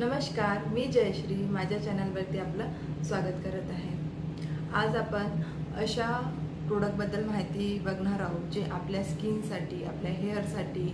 नमस्कार, मी जयश्री माझ्या चॅनलवरती आपलं स्वागत करत आहे। आज आपण अशा प्रोडक्टबद्दल माहिती बघणार आहोत जे आपल्या स्किनसाठी, आपल्या हेअरसाठी,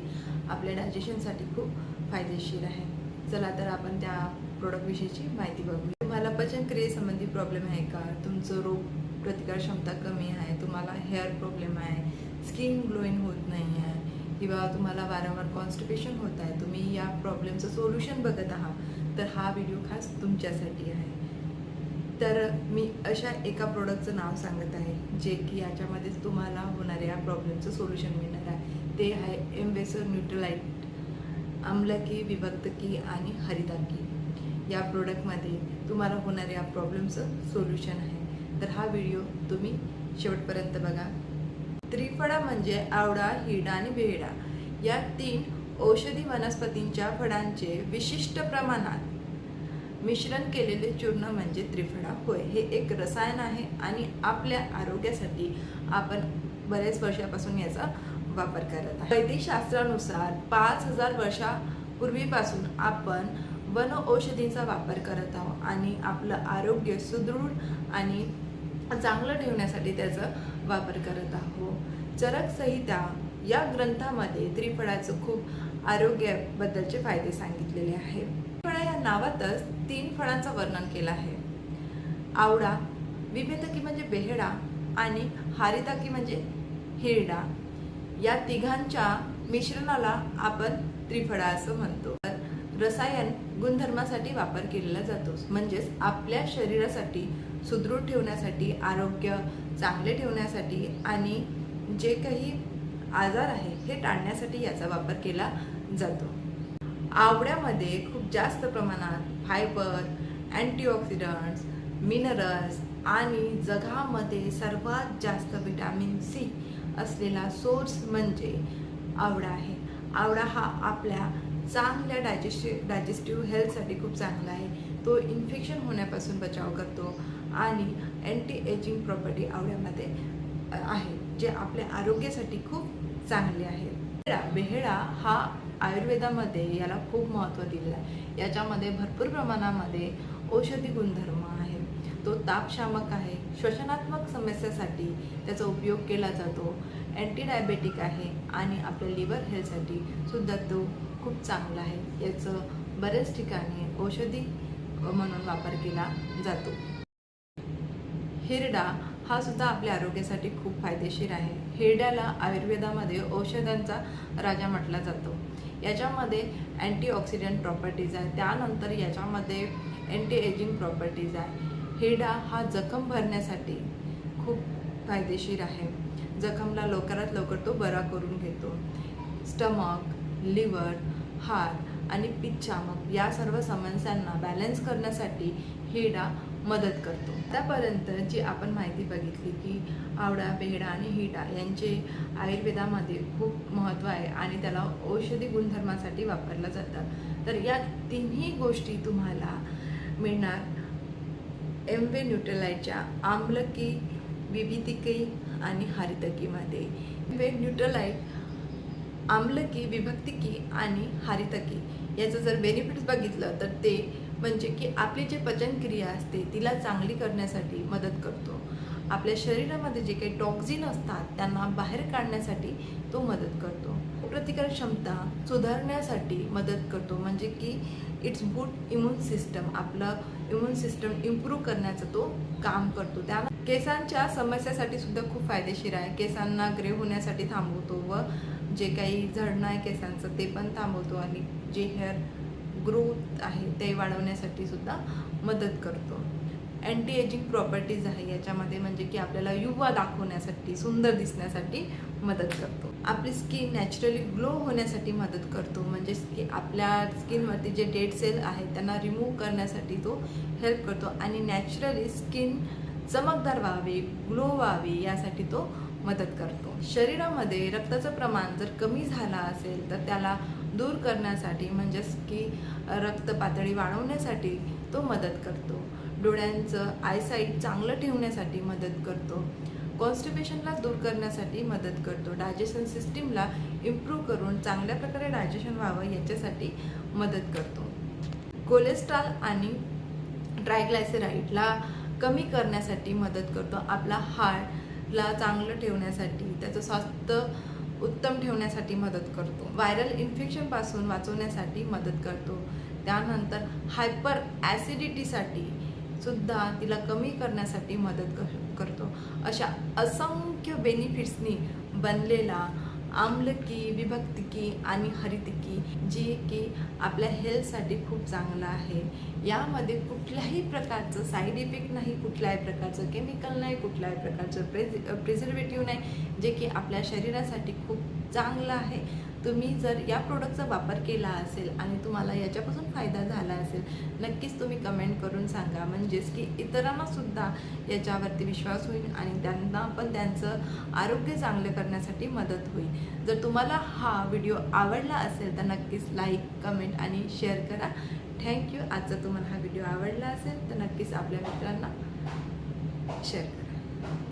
आपल्या डायजेशनसाठी खूप फायदेशीर आहे। चला तर आपण त्या प्रोडक्टविषयीची माहिती बघूया। तुम्हाला पचनक्रियेसंबंधी प्रॉब्लेम आहे का? तुमचं रोग प्रतिकार क्षमता कमी आहे, तुम्हाला हेअर प्रॉब्लेम आहे, स्किन ग्लोईंग होत नाही आहे किंवा तुम्हाला वारंवार कॉन्स्टिपेशन होत आहे, तुम्ही या प्रॉब्लेमचं सोल्युशन बघत आहात, तर हा व्हिडिओ खास तुमच्यासाठी आहे। तर मी अशा एका प्रोडक्टचं नाव सांगत आहे जे की याच्यामध्येच तुम्हाला होणाऱ्या प्रॉब्लेमचं सोल्युशन मिळणार आहे। ते आहे एम्बेसर न्यूट्रलाइट आम्लकी, विभक्तकी आणि हरिताकी। या प्रोडक्टमध्ये तुम्हाला होणाऱ्या प्रॉब्लेमचं सोल्युशन आहे। तर हा व्हिडिओ तुम्ही शेवटपर्यंत बघा। त्रिफळा म्हणजे आवळा, हिरडा आणि बेहडा या 3 औषधी वनस्पतींच्या फळांचे विशिष्ट प्रमाणात मिश्रण केलेले चूर्ण म्हणजे त्रिफळा होय। हे एक रसायन आहे आणि आपल्या आरोग्यासाठी आपण बरेच वर्षापासून याचा वापर करत आहोत। वैद्यशास्त्रानुसार 5000 वर्षापूर्वीपासून आपण वन औषधींचा वापर करत आहोत आणि आपलं आरोग्य सुदृढ आणि चांगलं ठेवण्यासाठी त्याचा वापर करत आहोत। चरक संहिता या ग्रंथामध्ये त्रिफळाचं खूप आरोग्याबद्दलचे फायदे सांगितलेले आहे। त्रिफळा या नावातच 3 फळांचं वर्णन केलं आहे। आवळा, विभेदकी म्हणजे बेहडा आणि हारिताकी म्हणजे हिरडा या तिघांच्या मिश्रणाला आपण त्रिफळा असं म्हणतो। रसायन गुणधर्मासाठी वापर केलेला जातो, म्हणजेच आपल्या शरीरासाठी सुदृढ ठेवण्यासाठी, आरोग्य चांगले ठेवण्यासाठी आणि जे काही आजार आहे हे टाळण्यासाठी याचा वापर केला जातो। आवळ्यामध्ये खूप जास्त प्रमाणात फायबर, अँटीऑक्सिडंट्स, मिनरल्स आणि जगामध्ये सर्वात जास्त व्हिटॅमिन सी असलेला सोर्स म्हणजे आवळा आहे। आवळा हा आपल्या चांगल्या डायजेस्टिव्ह हेल्थसाठी खूप चांगला आहे। तो इन्फेक्शन होण्यापासून बचाव करतो आणि अँटी एजिंग प्रॉपर्टी आवळ्यामध्ये आहे जे आपल्या आरोग्यासाठी खूप चांगले आहे। बेहडा हा आयुर्वेदामध्ये याला खूप महत्त्व दिलेलं आहे। याच्यामध्ये भरपूर प्रमाणामध्ये औषधी गुणधर्म आहे। तो तापशामक आहे, श्वसनात्मक समस्यासाठी त्याचा उपयोग केला जातो, अँटी डायबेटिक आहे आणि आपल्या लिव्हर हेल्थसाठी सुद्धा तो खूप चांगला आहे। याचं बऱ्याच ठिकाणी औषधी म्हणून वापर केला जातो। हिरडा हा सुद्धा आपल्या आरोग्यासाठी खूप फायदेशीर आहे। हिरड्याला आयुर्वेदामध्ये औषधांचा राजा म्हटला जातो। याच्यामध्ये अँटीऑक्सिडंट प्रॉपर्टीज आहे, त्यानंतर याच्यामध्ये अँटी एजिंग प्रॉपर्टीज आहे। हिरडा हा जखम भरण्यासाठी खूप फायदेशीर आहे, जखमला लवकरात लवकर तो बरा करून घेतो। स्टमक, लिव्हर, हार्ट आणि पित्तशामक या सर्व समस्यांना बॅलन्स करण्यासाठी हिरडा मदत करतो। आतापर्यंत जी आपण माहिती बघितली की आवळा, बेहडा आणि हिरडा यांचे आयुर्वेदामध्ये खूप महत्त्व आहे आणि त्याला औषधी गुणधर्मासाठी वापरलं जातं। तर या तिन्ही गोष्टी तुम्हाला मिळणार एम्बे न्यूट्रलाइटच्या आम्लकी, विभेदकी आणि हरितकीमध्ये। एम्बे न्यूट्रलाइट आम्लकी, विभक्तकी आणि हरितकी याचं जर बेनिफिट्स बघितलं तर ते म्हणजे की आपली जी पचनक्रिया असते तिला चांगली करण्यासाठी मदत करतो। आपल्या शरीरामध्ये जे काही टॉक्झिन असतात त्यांना बाहेर काढण्यासाठी तो मदत करतो। प्रतिकार क्षमता सुधारण्यासाठी मदत करतो, म्हणजे की इट्स बूस्ट इम्युन सिस्टम, आपलं इम्युन सिस्टम इम्प्रूव्ह करण्याचं तो काम करतो। त्या केसांच्या समस्यासाठी सुद्धा खूप फायदेशीर आहे। केसांना ग्रे होण्यासाठी थांबवतो व जे काही झडणं आहे केसांचं ते पण थांबवतो आणि जे हेअर ग्रोथ आहे ते वाढवण्यासाठी सुद्धा मदत करतो। अँटी एजिंग प्रॉपर्टीज आहे याच्यामध्ये, म्हणजे की आपल्याला युवा दाखवण्यासाठी, सुंदर दिसण्यासाठी मदत करतो। आपली स्किन नॅचरली ग्लो होण्यासाठी मदत करतो, म्हणजे की आपल्या स्किनवरती जे डेड सेल आहेत त्यांना रिमूव्ह करण्यासाठी तो हेल्प करतो आणि नॅचरली स्किन चमकदार व्हावी, ग्लो व्हावी यासाठी तो मदत करतो। शरीरामध्ये रक्ताचं प्रमाण जर कमी झालं असेल तर त्याला दूर करण्यासाठी, म्हणजेच की रक्त पातळी वाढवण्यासाठी तो मदत करतो। डोळ्यांचं आयसाईट चांगलं ठेवण्यासाठी मदत करतो। कॉन्स्टिपेशनला दूर करण्यासाठी मदत करतो। डायजेशन सिस्टीमला इम्प्रूव्ह करून चांगल्या प्रकारे डायजेशन व्हावं याच्यासाठी मदत करतो। कोलेस्ट्रॉल आणि ट्रायग्लायसेराईडला कमी करण्यासाठी मदत करतो, आपला हार्टला चांगलं ठेवण्यासाठी, त्याचं स्वास्थ्य उत्तम ठेवण्यासाठी मदत करतो, व्हायरल इन्फेक्शनपासून वाचवण्यासाठी मदत करतो, त्यानंतर हायपर ॲसिडिटीसाठी सुद्धा तिला कमी करण्यासाठी मदत करतो. अशा असंख्य बेनिफिट्सनी बनलेला आम्लकी, विभक्तिकी आणि हरितिकी, जी की आपल्या हेल्थसाठी खूप चांगलं आहे. यामध्ये कुठल्याही प्रकारचं साईड इफेक्ट नाही, कुठल्याही प्रकारचं केमिकल नाही, कुठल्याही प्रकारचं प्रिझर्वेटिव्ह नाही, जे की आपल्या शरीरासाठी खूप चांगलं आहे. तुम्ही जर या प्रोडक्टचा वापर केला असेल आणि तुम्हाला याच्यापासून फायदा झाला असेल, नक्कीच तुम्ही कमेंट करून सांगा, म्हणजेच की इतरांनासुद्धा याच्यावरती विश्वास होईल आणि त्यांना पण त्यांचं आरोग्य चांगलं करण्यासाठी मदत होईल. जर तुम्हाला हा व्हिडिओ आवडला असेल तर नक्कीच लाईक, कमेंट आणि शेअर करा. थँक्यू. आजचा तुम्हाला हा व्हिडिओ आवडला असेल तर नक्कीच आपल्या मित्रांना शेअर करा.